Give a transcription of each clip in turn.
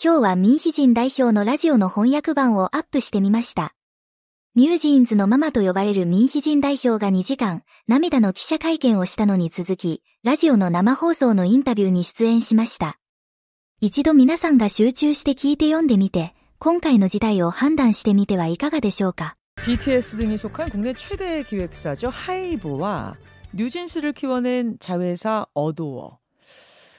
今日はミンヒジン代表のラジオの翻訳版をアップしてみました。ミュージーンズのママと呼ばれるミンヒジン代表が2時間、涙の記者会見をしたのに続き、ラジオの生放送のインタビューに出演しました。一度皆さんが集中して聞いて読んでみて、今回の事態を判断してみてはいかがでしょうか。BTS 등이 속한 국내 최대 기획사죠. 하이브와 뉴진스를 키워낸 자회사 어도어.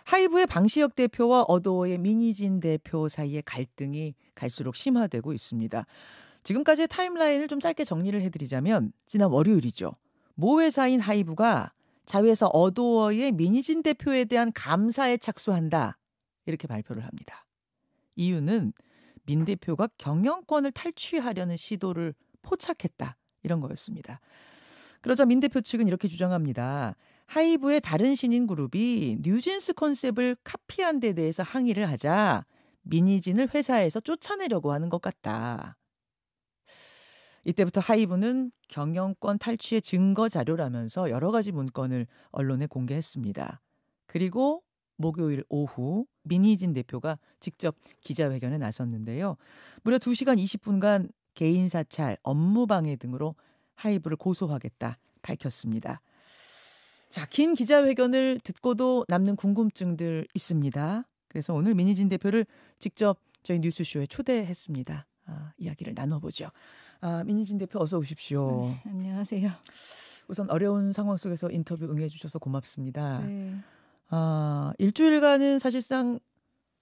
하이브의 방시혁 대표와 어도어의 민희진 대표 사이의 갈등이 갈수록 심화되고 있습니다. 지금까지의 타임라인을 좀 짧게 정리를 해드리자면 지난 월요일이죠. 모 회사인 하이브가 자회사 어도어의 민희진 대표에 대한 감사에 착수한다. 이렇게 발표를 합니다. 이유는 민 대표가 경영권을 탈취하려는 시도를 포착했다. 이런 거였습니다. 그러자 민 대표 측은 이렇게 주장합니다. 하이브의 다른 신인 그룹이 뉴진스 컨셉을 카피한 데 대해서 항의를 하자 민희진을 회사에서 쫓아내려고 하는 것 같다. 이때부터 하이브는 경영권 탈취의 증거 자료라면서 여러 가지 문건을 언론에 공개했습니다. 그리고 목요일 오후 민희진 대표가 직접 기자회견에 나섰는데요. 무려 2시간 20분간 개인 사찰, 업무방해 등으로 하이브를 고소하겠다 밝혔습니다. 자, 긴 기자회견을 듣고도 남는 궁금증들 있습니다. 그래서 오늘 민희진 대표를 직접 저희 뉴스쇼에 초대했습니다. 이야기를 나눠보죠. 민희진 대표 어서 오십시오. 네, 안녕하세요. 우선 어려운 상황 속에서 인터뷰 응해주셔서 고맙습니다. 네. 일주일간은 사실상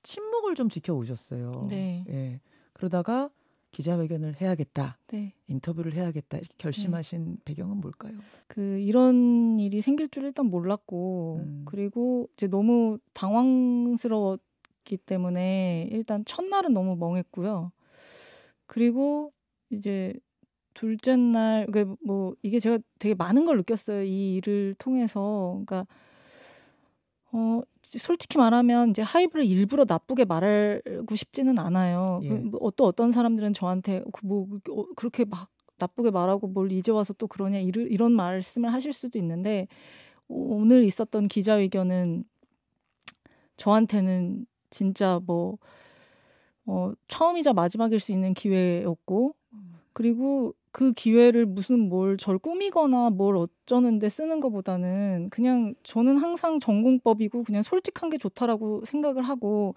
침묵을 좀 지켜오셨어요. 네. 예. 그러다가 기자회견을 해야겠다. 네. 인터뷰를 해야겠다. 이렇게 결심하신 배경은 뭘까요? 이런 일이 생길 줄 일단 몰랐고 그리고 이제 너무 당황스러웠기 때문에 일단 첫날은 너무 멍했고요. 그리고 이제 둘째 날 이게 제가 되게 많은 걸 느꼈어요. 이 일을 통해서. 그러니까 솔직히 말하면 이제 하이브를 일부러 나쁘게 말하고 싶지는 않아요. 예. 어떤 사람들은 저한테 그렇게 막 나쁘게 말하고 뭘 이제 와서 또 그러냐 이런 말씀을 하실 수도 있는데 오늘 있었던 기자회견은 저한테는 진짜 처음이자 마지막일 수 있는 기회였고 그리고 그 기회를 뭘 절 꾸미거나 뭘 어쩌는데 쓰는 것보다는 그냥 저는 항상 전공법이고 그냥 솔직한 게 좋다라고 생각을 하고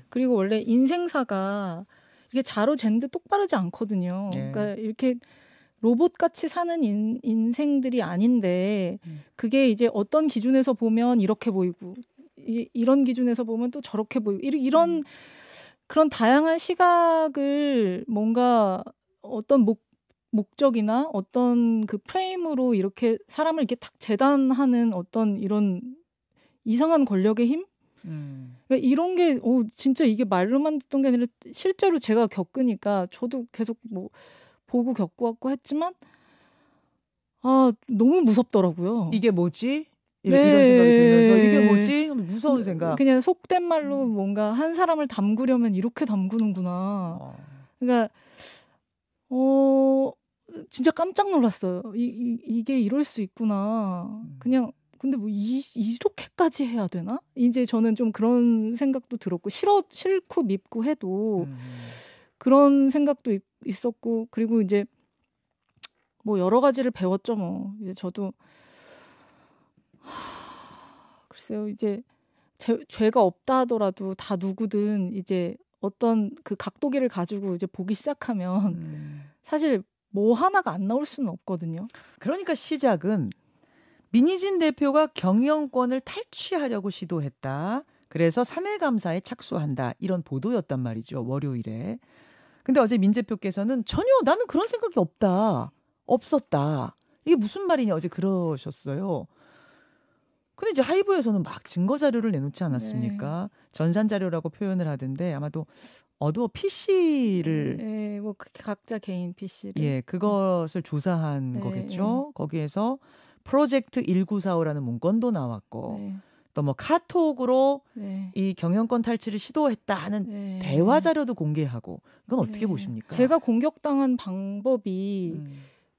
그리고 원래 인생사가 이게 자로 잰듯 똑바르지 않거든요. 네. 그러니까 이렇게 로봇같이 사는 인생들이 아닌데 그게 이제 어떤 기준에서 보면 이렇게 보이고 이런 기준에서 보면 또 저렇게 보이고 이런 그런 다양한 시각을 뭔가 어떤 목적이나 어떤 그 프레임으로 이렇게 사람을 이렇게 탁 재단하는 어떤 이런 이상한 권력의 힘? 그러니까 이런 게 진짜 이게 말로만 듣던 게 아니라 실제로 제가 겪으니까 저도 계속 보고 겪고 했지만 너무 무섭더라고요. 이게 뭐지? 네. 이런 생각이 들면서 이게 뭐지? 무서운 생각. 그냥 속된 말로 뭔가 한 사람을 담그려면 이렇게 담그는구나. 그러니까 진짜 깜짝 놀랐어요. 이게 이럴 수 있구나. 그냥 근데 이렇게까지 해야 되나? 이제 저는 좀 그런 생각도 들었고 싫고 밉고 해도 그런 생각도 있었고 그리고 이제 여러 가지를 배웠죠. 이제 저도 글쎄요. 이제 죄가 없다 하더라도 다 누구든 이제 어떤 그 각도기를 가지고 이제 보기 시작하면 사실 하나가 안 나올 수는 없거든요. 그러니까 시작은 민희진 대표가 경영권을 탈취하려고 시도했다. 그래서 사내감사에 착수한다. 이런 보도였단 말이죠. 월요일에. 근데 어제 민 대표께서는 전혀 나는 그런 생각이 없었다. 이게 무슨 말이냐 어제 그러셨어요. 근데 이제 하이브에서는 막 증거 자료를 내놓지 않았습니까? 네. 전산 자료라고 표현을 하던데 아마도 어도어 PC를 각자 개인 PC를 그것을 조사한 거겠죠. 거기에서 프로젝트 1945라는 문건도 나왔고 또 카톡으로 이 경영권 탈취를 시도했다는 대화 자료도 공개하고 이건 어떻게 보십니까? 제가 공격당한 방법이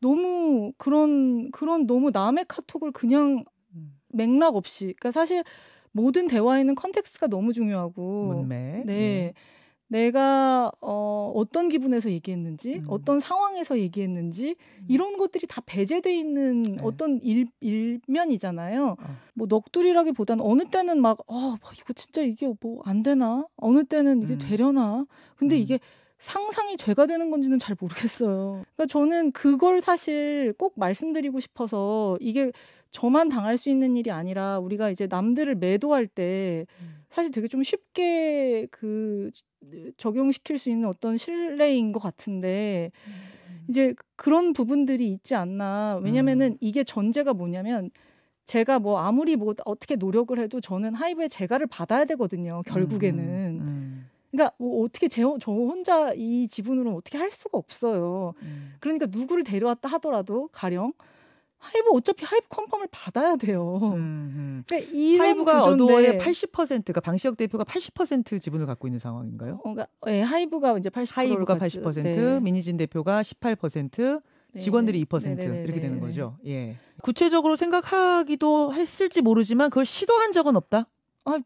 너무 그런 너무 남의 카톡을 그냥 맥락 없이 그러니까 사실 모든 대화에는 컨텍스트가 너무 중요하고 문맥. 네. 내가 어떤 기분에서 얘기했는지, 어떤 상황에서 얘기했는지 이런 것들이 다 배제돼 있는 어떤 일면이잖아요. 뭐 넋두리라기보다는 어느 때는 막 이거 진짜 이게 뭐 안 되나? 어느 때는 이게 되려나? 근데 이게 상상이 죄가 되는 건지는 잘 모르겠어요. 그러니까 저는 그걸 사실 꼭 말씀드리고 싶어서 이게 저만 당할 수 있는 일이 아니라 우리가 이제 남들을 매도할 때 사실 되게 좀 쉽게 적용시킬 수 있는 어떤 신뢰인 것 같은데 이제 그런 부분들이 있지 않나. 왜냐면은 이게 전제가 뭐냐면 제가 뭐 아무리 뭐 어떻게 노력을 해도 저는 하이브의 재가를 받아야 되거든요. 결국에는. 그러니까 뭐 어떻게 저 혼자 이 지분으로는 어떻게 할 수가 없어요. 그러니까 누구를 데려왔다 하더라도 가령 어차피 하이브 컨펌을 받아야 돼요. 그러니까 이런 하이브가 구조인데 어도어의 80%가 방시혁 대표가 80% 지분을 갖고 있는 상황인가요? 그러니까 하이브가 이제 80%를 하이브가 80%, 민희진 대표가 18%, 직원들이 2% 이렇게 되는 거죠. 예. 구체적으로 생각하기도 했을지 모르지만 그걸 시도한 적은 없다.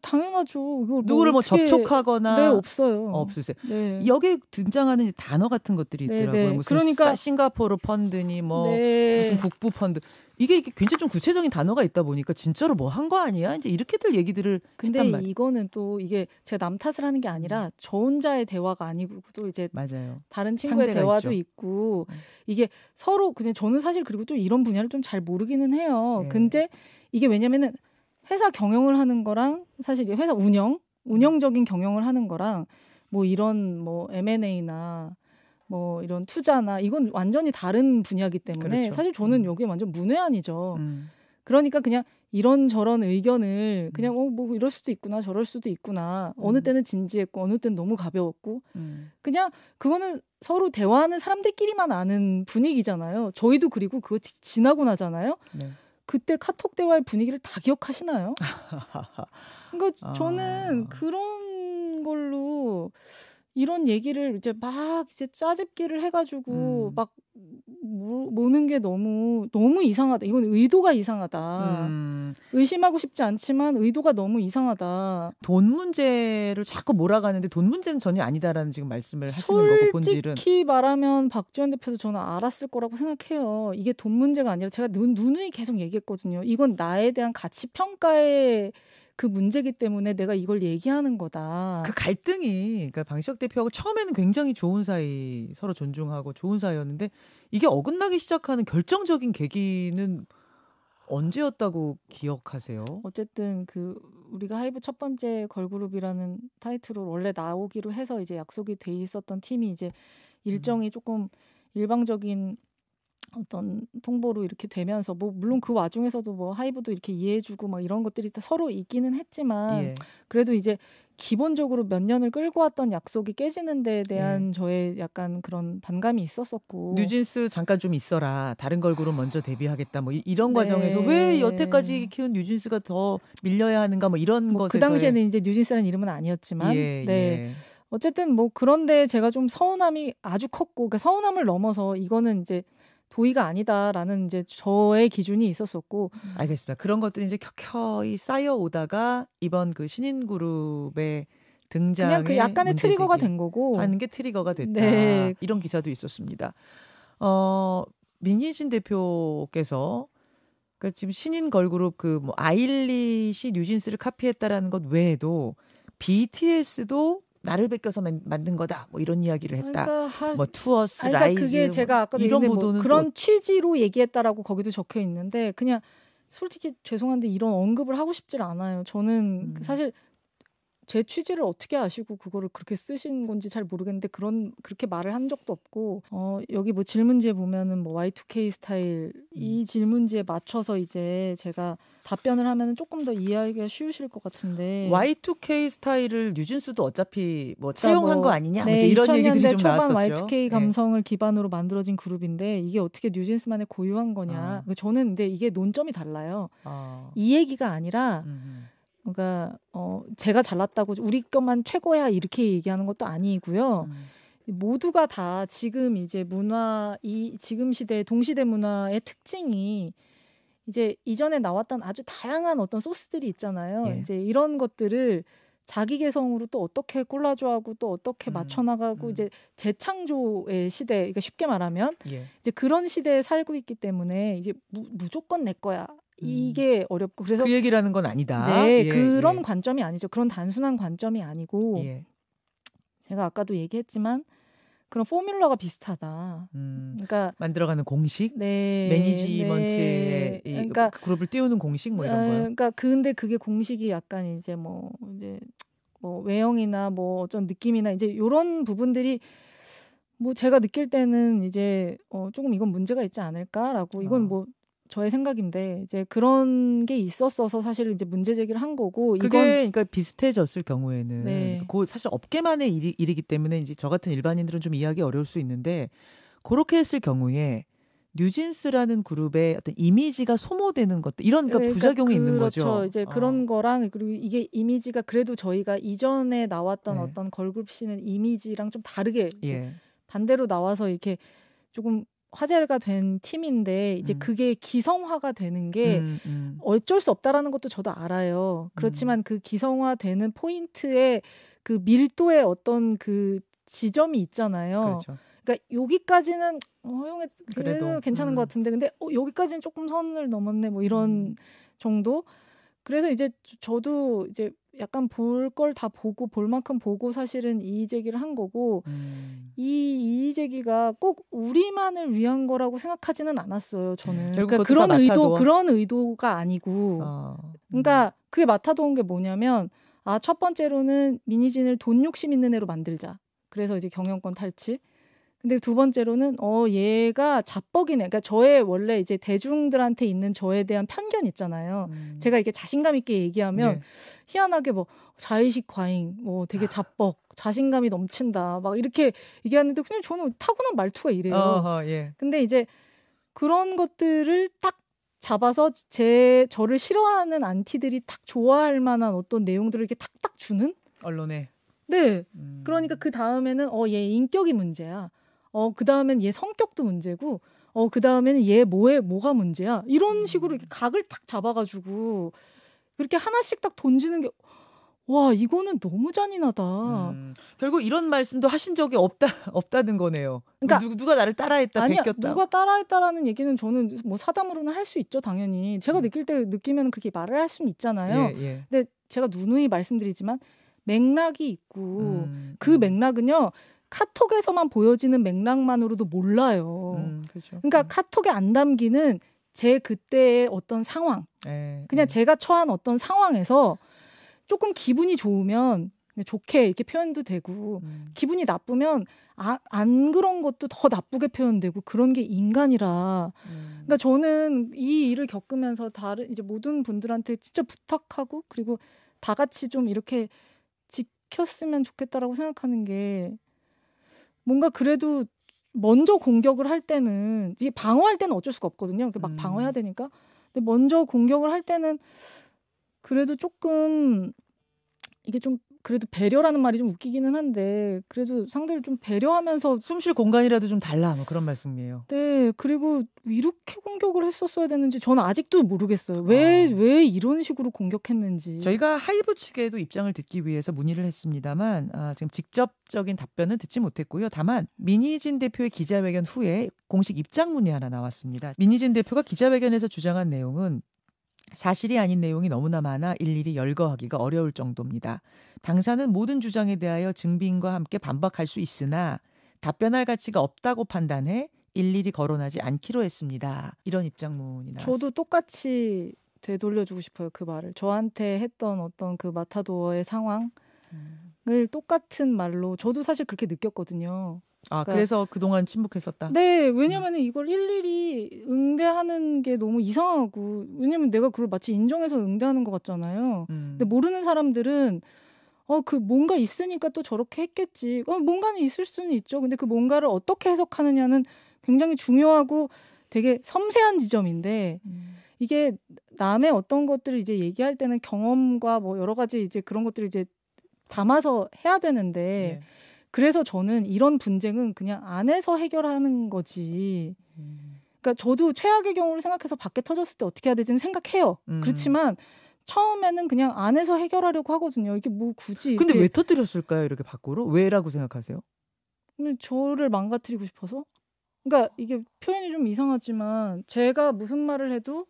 당연하죠. 이걸 누구를 뭐 접촉하거나 네, 없어요. 없으세요. 네. 여기에 등장하는 단어 같은 것들이 있더라고요. 무슨 그러니까 싱가포르 펀드니 뭐 무슨 국부 펀드. 이게 굉장히 좀 구체적인 단어가 있다 보니까 진짜로 뭐 한 거 아니야? 이제 이렇게들 얘기들을 근데 했단 말이에요. 이거는 또 이게 제가 남 탓을 하는 게 아니라 저 혼자의 대화가 아니고 또 이제 맞아요. 다른 친구의 대화도 있죠. 있고 이게 서로 그냥 저는 사실 그리고 또 이런 분야를 좀 잘 모르기는 해요. 네. 근데 이게 왜냐면은 회사 경영을 하는 거랑 사실 회사 운영적인 경영을 하는 거랑 뭐 이런 뭐 M&A나 뭐 이런 투자나 이건 완전히 다른 분야이기 때문에 그렇죠. 사실 저는 여기 완전 문외한이죠. 그러니까 그냥 이런저런 의견을 그냥 뭐 이럴 수도 있구나 저럴 수도 있구나 어느 때는 진지했고 어느 때는 너무 가벼웠고 그냥 그거는 서로 대화하는 사람들끼리만 아는 분위기잖아요. 저희도 그리고 그거 지나고 나잖아요. 네. 그때 카톡 대화의 분위기를 다 기억하시나요? 그러니까 저는 그런 걸로 이런 얘기를 이제 막 이제 짜집기를 해가지고 막 모는 게 너무 이상하다. 이건 의도가 이상하다. 의심하고 싶지 않지만 의도가 너무 이상하다. 돈 문제를 자꾸 몰아가는데 돈 문제는 전혀 아니다라는 지금 말씀을 하시는 거고 본질은. 솔직히 말하면 박지원 대표도 저는 알았을 거라고 생각해요. 이게 돈 문제가 아니라 제가 누누이 계속 얘기했거든요. 이건 나에 대한 가치 평가의 그 문제기 때문에 내가 이걸 얘기하는 거다. 그 갈등이 그러니까 방시혁 대표하고 처음에는 굉장히 좋은 사이, 서로 존중하고 좋은 사이였는데 이게 어긋나기 시작하는 결정적인 계기는 언제였다고 기억하세요? 어쨌든 우리가 하이브 첫 번째 걸그룹이라는 타이틀로 원래 나오기로 해서 이제 약속이 돼 있었던 팀이 이제 일정이 조금 일방적인 어떤 통보로 이렇게 되면서 뭐 물론 그 와중에서도 뭐 하이브도 이렇게 이해해주고 막 이런 것들이 서로 있기는 했지만 그래도 이제 기본적으로 몇 년을 끌고 왔던 약속이 깨지는 데에 대한 저의 약간 그런 반감이 있었었고 뉴진스 잠깐 좀 있어라 다른 걸그룹 먼저 데뷔하겠다 뭐 이런 과정에서 왜 여태까지 키운 뉴진스가 더 밀려야 하는가 뭐 이런 것에서 그 당시에는 이제 뉴진스라는 이름은 아니었지만 어쨌든 뭐 그런데 제가 좀 서운함이 아주 컸고 그 서운함을 넘어서 이거는 이제 도의가 아니다라는 이제 저의 기준이 있었었고. 알겠습니다. 그런 것들이 이제 켜켜이 쌓여오다가 이번 그 신인 그룹의 등장에 그냥 그 약간의 트리거가 된 거고 하는 게 트리거가 됐다. 네. 이런 기사도 있었습니다. 민희진 대표께서 그러니까 지금 신인 걸그룹 그 뭐 아일릿이 뉴진스를 카피했다라는 것 외에도 BTS도 나를 베껴서 만든 거다. 뭐 이런 이야기를 했다. 그러니까 뭐 투어스, 라이즈 그게 제가 아까도 이런 보도는 뭐 그런 취지로 얘기했다라고 거기도 적혀 있는데 그냥 솔직히 죄송한데 이런 언급을 하고 싶질 않아요. 저는 사실 제 취지를 어떻게 아시고 그거를 그렇게 쓰신 건지 잘 모르겠는데 그렇게 말을 한 적도 없고 여기 뭐 질문지에 보면은 뭐 Y2K 스타일 이 질문지에 맞춰서 이제 제가 답변을 하면은 조금 더 이해하기가 쉬우실 것 같은데 Y2K 스타일을 뉴진스도 어차피 뭐 차용한 거 아니냐 뭐 이런 2000년대 얘기들이 좀 초반 나왔었죠. Y2K 감성을 기반으로 만들어진 그룹인데 이게 어떻게 뉴진스만의 고유한 거냐. 저는 근데 이게 논점이 달라요. 이 얘기가 아니라 그러니까 제가 잘났다고 우리 것만 최고야 이렇게 얘기하는 것도 아니고요. 모두가 다 지금 이제 지금 시대 동시대 문화의 특징이 이제 이전에 나왔던 아주 다양한 어떤 소스들이 있잖아요. 이제 이런 것들을 자기 개성으로 또 어떻게 콜라주하고 또 어떻게 맞춰나가고 이제 재창조의 시대, 그러니까 쉽게 말하면 예. 이제 그런 시대에 살고 있기 때문에 이제 무조건 내 거야. 이게 어렵고 그래서 그 얘기라는 건 아니다. 네, 예, 그런 예. 관점이 아니죠. 그런 단순한 관점이 아니고 예. 제가 아까도 얘기했지만 그런 포뮬러가 비슷하다. 그러니까 만들어가는 공식, 네, 매니지먼트의 네. 그러니까 그룹을 띄우는 공식 뭐 이런 거요. 그러니까 근데 그게 공식이 약간 이제 뭐 외형이나 뭐 어떤 느낌이나 이제 이런 부분들이 뭐 제가 느낄 때는 이제 조금 이건 문제가 있지 않을까라고 이건 뭐 저의 생각인데 이제 그런 게 있었어서 사실 이제 문제 제기를 한 거고 그게 이건 그러니까 비슷해졌을 경우에는 네. 그 사실 업계만의 일이기 때문에 이제 저 같은 일반인들은 좀 이해하기 어려울 수 있는데 그렇게 했을 경우에 뉴진스라는 그룹의 어떤 이미지가 소모되는 것들 이런 그러니까 부작용이 있는 거죠. 그렇죠. 이제 그런 거랑 그리고 이게 이미지가 그래도 저희가 이전에 나왔던 어떤 걸그룹 씬의 이미지랑 좀 다르게 이제 반대로 나와서 이렇게 조금 화제가 된 팀인데 이제 그게 기성화가 되는 게 어쩔 수 없다라는 것도 저도 알아요. 그렇지만 그 기성화되는 포인트의 그 밀도의 어떤 그 지점이 있잖아요. 그렇죠. 그러니까 여기까지는 허용해 그래도 괜찮은 것 같은데 근데 여기까지는 조금 선을 넘었네 뭐 이런 정도. 그래서 이제 저도 이제 약간 볼 걸 다 보고 볼 만큼 보고 사실은 이의 제기를 한 거고 이 이의 제기가 꼭 우리만을 위한 거라고 생각하지는 않았어요. 저는 그러니까 그런 의도가 아니고 그러니까 그게 맡아도온 게 뭐냐면 첫 번째로는 미니진을 돈 욕심 있는 애로 만들자. 그래서 이제 경영권 탈취. 근데 두 번째로는 얘가 자뻑이네. 그러니까 저의 원래 이제 대중들한테 있는 저에 대한 편견 있잖아요. 제가 이게 자신감 있게 얘기하면 희한하게 뭐 자의식 과잉, 뭐 되게 자뻑, 자신감이 넘친다, 막 이렇게 얘기하는데 그냥 저는 타고난 말투가 이래요. 근데 이제 그런 것들을 딱 잡아서 저를 싫어하는 안티들이 딱 좋아할 만한 어떤 내용들을 이렇게 탁탁 주는 언론에. 네. 그러니까 그 다음에는 얘 인격이 문제야. 그 다음엔 얘 성격도 문제고, 그 다음에는 얘 뭐가 문제야. 이런 식으로 이렇게 각을 탁 잡아가지고 그렇게 하나씩 딱 던지는 게, 와, 이거는 너무 잔인하다. 결국 이런 말씀도 하신 적이 없다는 거네요. 그러니까 누가 나를 따라했다, 아니야, 베꼈다. 누가 따라했다라는 얘기는 저는 뭐 사담으로는 할 수 있죠, 당연히. 제가 느끼면 그렇게 말을 할 수는 있잖아요. 근데 제가 누누이 말씀드리지만 맥락이 있고 그 맥락은요. 카톡에서만 보여지는 맥락만으로도 몰라요. 그렇죠. 그러니까 카톡에 안 담기는 제 그때의 어떤 상황, 그냥 제가 처한 어떤 상황에서 조금 기분이 좋으면 좋게 이렇게 표현도 되고 기분이 나쁘면 안 그런 것도 더 나쁘게 표현되고 그런 게 인간이라. 그러니까 저는 이 일을 겪으면서 다른 이제 모든 분들한테 진짜 부탁하고 그리고 다 같이 좀 이렇게 지켰으면 좋겠다라고 생각하는 게 뭔가 그래도 먼저 공격을 할 때는 이게 방어할 때는 어쩔 수가 없거든요. 막 방어해야 되니까. 근데 먼저 공격을 할 때는 그래도 조금 이게 좀 그래도 배려라는 말이 좀 웃기기는 한데 그래도 상대를 좀 배려하면서 숨 쉴 공간이라도 좀 달라 뭐 그런 말씀이에요. 네. 그리고 이렇게 공격을 했었어야 되는지 저는 아직도 모르겠어요. 왜 이런 식으로 공격했는지. 저희가 하이브 측에도 입장을 듣기 위해서 문의를 했습니다만 지금 직접적인 답변은 듣지 못했고요. 다만 민희진 대표의 기자회견 후에 공식 입장문이 하나 나왔습니다. 민희진 대표가 기자회견에서 주장한 내용은 사실이 아닌 내용이 너무나 많아 일일이 열거하기가 어려울 정도입니다. 당사는 모든 주장에 대하여 증빙과 함께 반박할 수 있으나 답변할 가치가 없다고 판단해 일일이 거론하지 않기로 했습니다. 이런 입장문이 나왔습니다. 저도 똑같이 되돌려주고 싶어요. 그 말을. 저한테 했던 어떤 그 마타도어의 상황을 똑같은 말로 저도 사실 그렇게 느꼈거든요. 그러니까, 그래서 그동안 침묵했었다? 네. 왜냐면 이걸 일일이 응대하는 게 너무 이상하고 왜냐면 내가 그걸 마치 인정해서 응대하는 것 같잖아요. 근데 모르는 사람들은 그 뭔가 있으니까 또 저렇게 했겠지. 뭔가는 있을 수는 있죠. 근데 그 뭔가를 어떻게 해석하느냐는 굉장히 중요하고 되게 섬세한 지점인데 이게 남의 어떤 것들을 이제 얘기할 때는 경험과 뭐 여러 가지 이제 그런 것들을 이제 담아서 해야 되는데 그래서 저는 이런 분쟁은 그냥 안에서 해결하는 거지. 그러니까 저도 최악의 경우를 생각해서 밖에 터졌을 때 어떻게 해야 되지는 생각해요. 그렇지만 처음에는 그냥 안에서 해결하려고 하거든요. 이게 뭐 굳이 근데 이렇게 왜 터뜨렸을까요? 이렇게 밖으로? 왜라고 생각하세요? 저를 망가뜨리고 싶어서? 그러니까 이게 표현이 좀 이상하지만 제가 무슨 말을 해도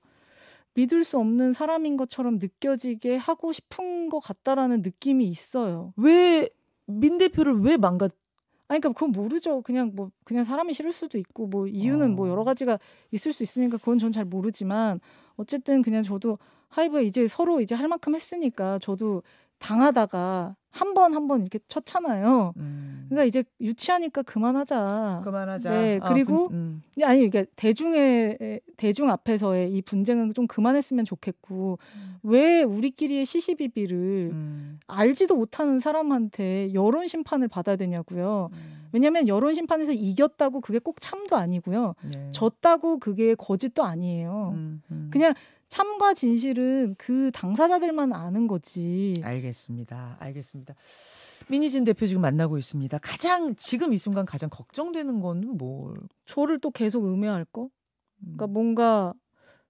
믿을 수 없는 사람인 것처럼 느껴지게 하고 싶은 것 같다라는 느낌이 있어요. 왜 민 대표를 왜 망가? 아니, 그러니까 그건 모르죠. 그냥 사람이 싫을 수도 있고 뭐 이유는 뭐 여러 가지가 있을 수 있으니까 그건 전 잘 모르지만 어쨌든 그냥 저도 하이브에 이제 서로 이제 할 만큼 했으니까 저도 당하다가 한 번 이렇게 쳤잖아요. 그러니까 이제 유치하니까 그만하자. 그만하자. 네, 그리고 아니 이게 대중 앞에서의 이 분쟁은 좀 그만했으면 좋겠고 왜 우리끼리의 시시비비를 알지도 못하는 사람한테 여론 심판을 받아야 되냐고요. 왜냐하면 여론 심판에서 이겼다고 그게 꼭 참도 아니고요. 네. 졌다고 그게 거짓도 아니에요. 그냥 참과 진실은 그 당사자들만 아는 거지. 알겠습니다. 민희진 대표 지금 만나고 있습니다. 지금 이 순간 가장 걱정되는 거는 뭘? 저를 또 계속 음해할 거? 그러니까 뭔가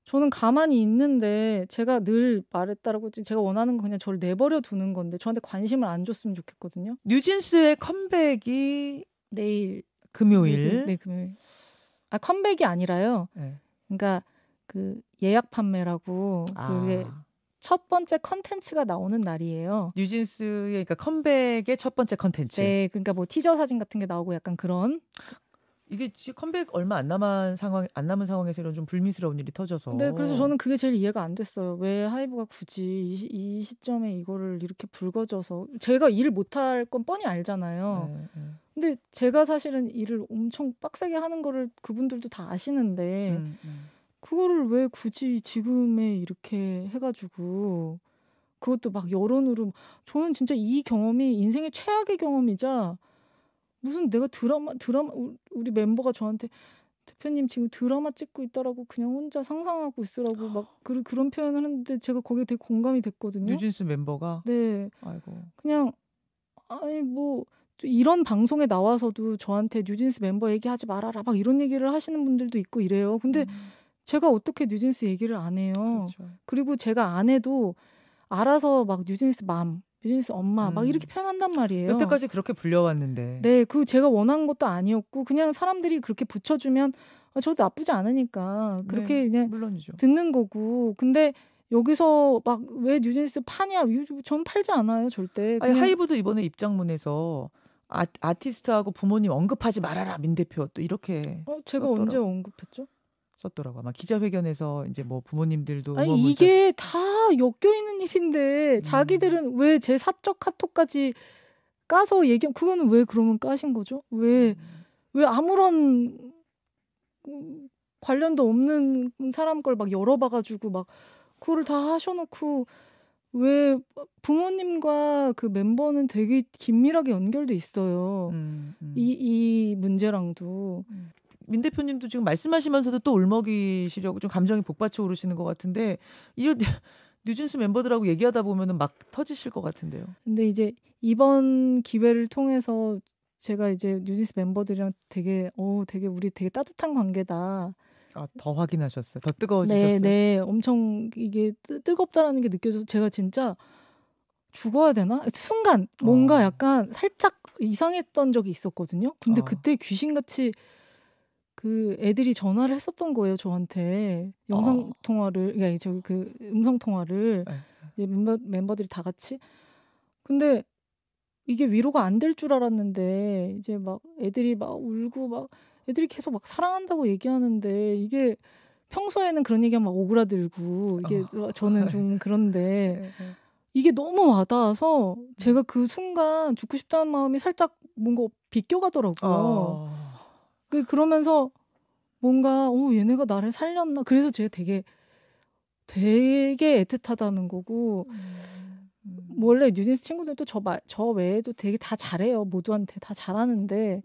저는 가만히 있는데 제가 늘 말했다라고 제가 원하는 건 그냥 저를 내버려 두는 건데 저한테 관심을 안 줬으면 좋겠거든요. 뉴진스의 컴백이 내일 금요일. 네, 금요일. 아, 컴백이 아니라요. 네. 그러니까 그 예약 판매라고 그게 첫 번째 컨텐츠가 나오는 날이에요. 뉴진스의 그러니까 컴백의 첫 번째 컨텐츠. 네, 그러니까 뭐 티저 사진 같은 게 나오고 약간 그런. 이게 컴백 얼마 안 남은 상황에서 이런 좀 불미스러운 일이 터져서. 네, 그래서 저는 그게 제일 이해가 안 됐어요. 왜 하이브가 굳이 이 시점에 이거를 이렇게 불거져서 제가 일 못할 건 뻔히 알잖아요. 네. 근데 제가 사실은 일을 엄청 빡세게 하는 거를 그분들도 다 아시는데 그거를 왜 굳이 지금에 이렇게 해가지고 그것도 막 여론으로 저는 진짜 이 경험이 인생의 최악의 경험이자 무슨 내가 드라마 우리 멤버가 저한테 대표님 지금 드라마 찍고 있다라고 그냥 혼자 상상하고 있으라고 막 그런 표현을 했는데 제가 거기에 되게 공감이 됐거든요. 뉴진스 멤버가? 네. 아이고. 그냥 아니 뭐 이런 방송에 나와서도 저한테 뉴진스 멤버 얘기하지 말아라 막 이런 얘기를 하시는 분들도 있고 이래요. 근데 제가 어떻게 뉴진스 얘기를 안 해요. 그렇죠. 그리고 제가 안 해도 알아서 막 뉴진스 맘, 뉴진스 엄마 막 이렇게 표현한단 말이에요. 여태까지 그렇게 불려왔는데. 네, 그 제가 원한 것도 아니었고 그냥 사람들이 그렇게 붙여주면 저도 나쁘지 않으니까 그렇게 네, 그냥 물론이죠. 듣는 거고. 근데 여기서 막 왜 뉴진스 파냐? 전 팔지 않아요, 절대. 아니, 하이브도 이번에 입장문에서 아티스트하고 부모님 언급하지 말아라 민 대표 또 이렇게. 제가 언제 언급했죠? 썼더라고. 아마 기자회견에서 이제 뭐 부모님들도 아니 이게 다 엮여 있는 일인데 자기들은 왜 제 사적 카톡까지 까서 그거는 왜 그러면 까신 거죠? 왜 아무런 관련도 없는 사람 걸 막 열어봐가지고 막 그거를 다 하셔놓고 왜 부모님과 그 멤버는 되게 긴밀하게 연결돼 있어요. 이 문제랑도. 민 대표님도 지금 말씀하시면서도 또 울먹이시려고 좀 감정이 복받쳐 오르시는 것 같은데 이런 뉴진스 멤버들하고 얘기하다 보면은 막 터지실 것 같은데요. 근데 이제 이번 기회를 통해서 제가 이제 뉴진스 멤버들이랑 되게 우리 되게 따뜻한 관계다. 더 확인하셨어요. 더 뜨거워지셨어요. 네, 엄청 이게 뜨겁다라는 게 느껴져서 제가 진짜 죽어야 되나? 순간 뭔가 약간 살짝 이상했던 적이 있었거든요. 근데 그때 귀신같이 그 애들이 전화를 했었던 거예요, 저한테. 영상 통화를, 그 음성 통화를 이제 멤버들이 다 같이. 근데 이게 위로가 안 될 줄 알았는데 이제 막 애들이 막 울고 막 애들이 계속 막 사랑한다고 얘기하는데 이게 평소에는 그런 얘기하면 막 오그라들고 이게 저는 좀 그런데 이게 너무 와닿아서 제가 그 순간 죽고 싶다는 마음이 살짝 뭔가 비껴가더라고요. 그러면서 뭔가 얘네가 나를 살렸나. 그래서 제가 되게 애틋하다는 거고. 원래 뉴진스 친구들도 저 외에도 되게 다 잘해요. 모두한테 다 잘하는데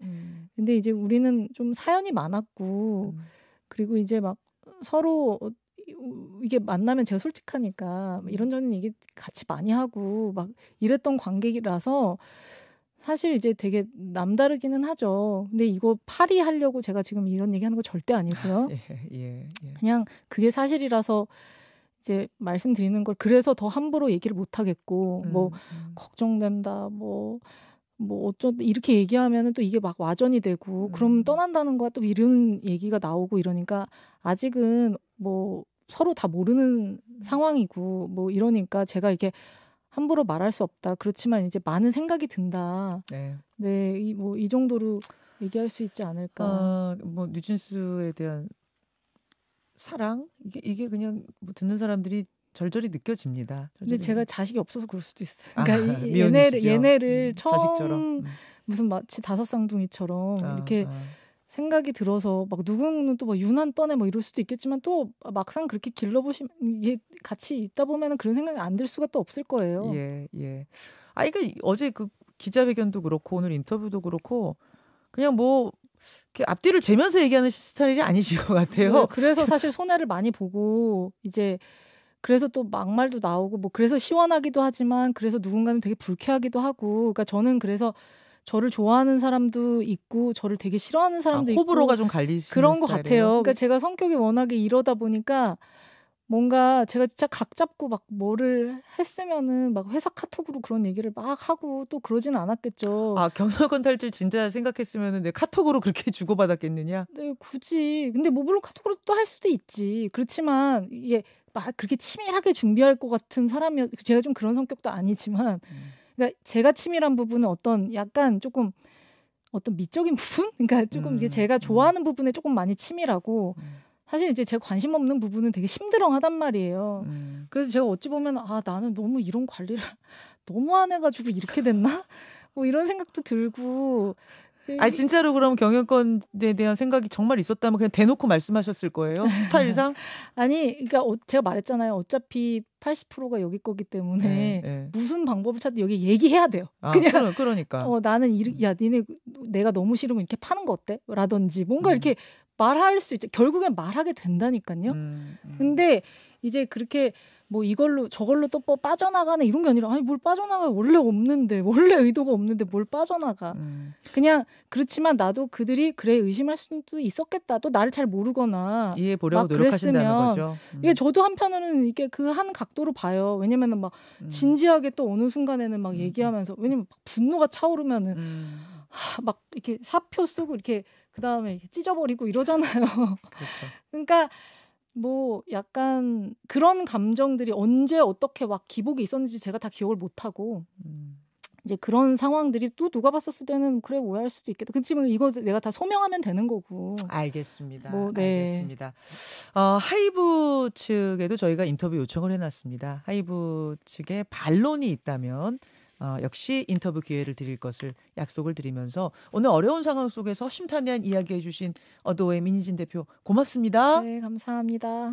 근데 이제 우리는 좀 사연이 많았고 그리고 이제 막 서로 이게 만나면 제가 솔직하니까 이런저런 얘기 같이 많이 하고 막 이랬던 관계라서 사실 이제 되게 남다르기는 하죠. 근데 이거 파리하려고 제가 지금 이런 얘기하는 거 절대 아니고요. 예. 그냥 그게 사실이라서 이제 말씀드리는 걸 그래서 더 함부로 얘기를 못 하겠고 뭐 걱정된다 뭐 어쩐다 이렇게 얘기하면은 또 이게 막 와전이 되고 그럼 떠난다는 거야 또 이런 얘기가 나오고 이러니까 아직은 뭐 서로 다 모르는 상황이고 뭐 이러니까 제가 이렇게 함부로 말할 수 없다. 그렇지만 이제 많은 생각이 든다. 네. 네, 이 정도로 얘기할 수 있지 않을까. 뭐 뉴진스에 대한 사랑 이게 그냥 뭐 듣는 사람들이 절절히 느껴집니다. 근데 제가 자식이 없어서 그럴 수도 있어요. 아, 그러니까 미혼이시죠? 얘네를 처음 자식처럼. 무슨 마치 다섯 쌍둥이처럼 이렇게 생각이 들어서 막 누구는 또 막 유난 떠내 뭐 이럴 수도 있겠지만 또 막상 그렇게 길러보시면 이게 같이 있다 보면은 그런 생각이 안 들 수가 또 없을 거예요. 예. 그러니까 어제 그 기자회견도 그렇고 오늘 인터뷰도 그렇고 그냥 뭐 이렇게 앞뒤를 재면서 얘기하는 스타일이 아니신 것 같아요. 네, 그래서 사실 손해를 많이 보고 이제 그래서 또 막말도 나오고 뭐 그래서 시원하기도 하지만 그래서 누군가는 되게 불쾌하기도 하고 그러니까 저는 그래서 저를 좋아하는 사람도 있고 저를 되게 싫어하는 사람도 있고 호불호가 좀 갈리시는 그런 것 스타일이에요? 같아요. 그러니까 제가 성격이 워낙에 이러다 보니까 뭔가 제가 진짜 각 잡고 막 뭐를 했으면은 막 회사 카톡으로 그런 얘기를 막 하고 또 그러지는 않았겠죠. 경영권 탈출 진짜 생각했으면은 내 카톡으로 그렇게 주고받았겠느냐? 네, 굳이. 근데 뭐 물론 카톡으로 또 할 수도 있지. 그렇지만 이게 막 그렇게 치밀하게 준비할 것 같은 사람이었. 제가 좀 그런 성격도 아니지만, 그러니까 제가 치밀한 부분은 어떤 약간 조금 어떤 미적인 부분, 그러니까 조금 이게 제가 좋아하는 부분에 조금 많이 치밀하고. 사실 이제 제가 관심 없는 부분은 되게 심드렁하단 말이에요. 그래서 제가 어찌 보면 나는 너무 이런 관리를 너무 안 해가지고 이렇게 됐나? 뭐 이런 생각도 들고. 진짜로 그럼 경영권에 대한 생각이 정말 있었다면 그냥 대놓고 말씀하셨을 거예요? 스타일상? 아니, 그러니까 제가 말했잖아요. 어차피 80%가 여기 거기 때문에 네. 무슨 방법을 찾든 여기 얘기해야 돼요. 그냥 그러니까. 나는 야 니네 내가 너무 싫으면 이렇게 파는 거 어때? 라든지 뭔가 이렇게 말할 수 있죠. 결국엔 말하게 된다니까요. 근데 이제 그렇게 뭐 이걸로 저걸로 또 빠져나가네 이런 게 아니라 아니 뭘 빠져나가 원래 없는데 원래 의도가 없는데 뭘 빠져나가. 그냥 그렇지만 나도 그들이 그래 의심할 수도 있었겠다. 또 나를 잘 모르거나 이해해 보려고 노력하신다는 거죠. 이게 저도 한편으로는 이게 그 한 각도로 봐요. 왜냐면은 막 진지하게 또 어느 순간에는 막 얘기하면서 왜냐면 막 분노가 차오르면은 막 이렇게 사표 쓰고 이렇게 그 다음에 찢어버리고 이러잖아요. 그렇죠. 그러니까 뭐 약간 그런 감정들이 언제 어떻게 막 기복이 있었는지 제가 다 기억을 못 하고 이제 그런 상황들이 또 누가 봤었을 때는 그래 오해할 수도 있겠다. 그렇지만 이거 내가 다 소명하면 되는 거고. 알겠습니다. 네. 알겠습니다. 하이브 측에도 저희가 인터뷰 요청을 해놨습니다. 하이브 측에 반론이 있다면 역시 인터뷰 기회를 드릴 것을 약속을 드리면서 오늘 어려운 상황 속에서 심탄회한 이야기해 주신 어도의 민희진 대표 고맙습니다. 네, 감사합니다.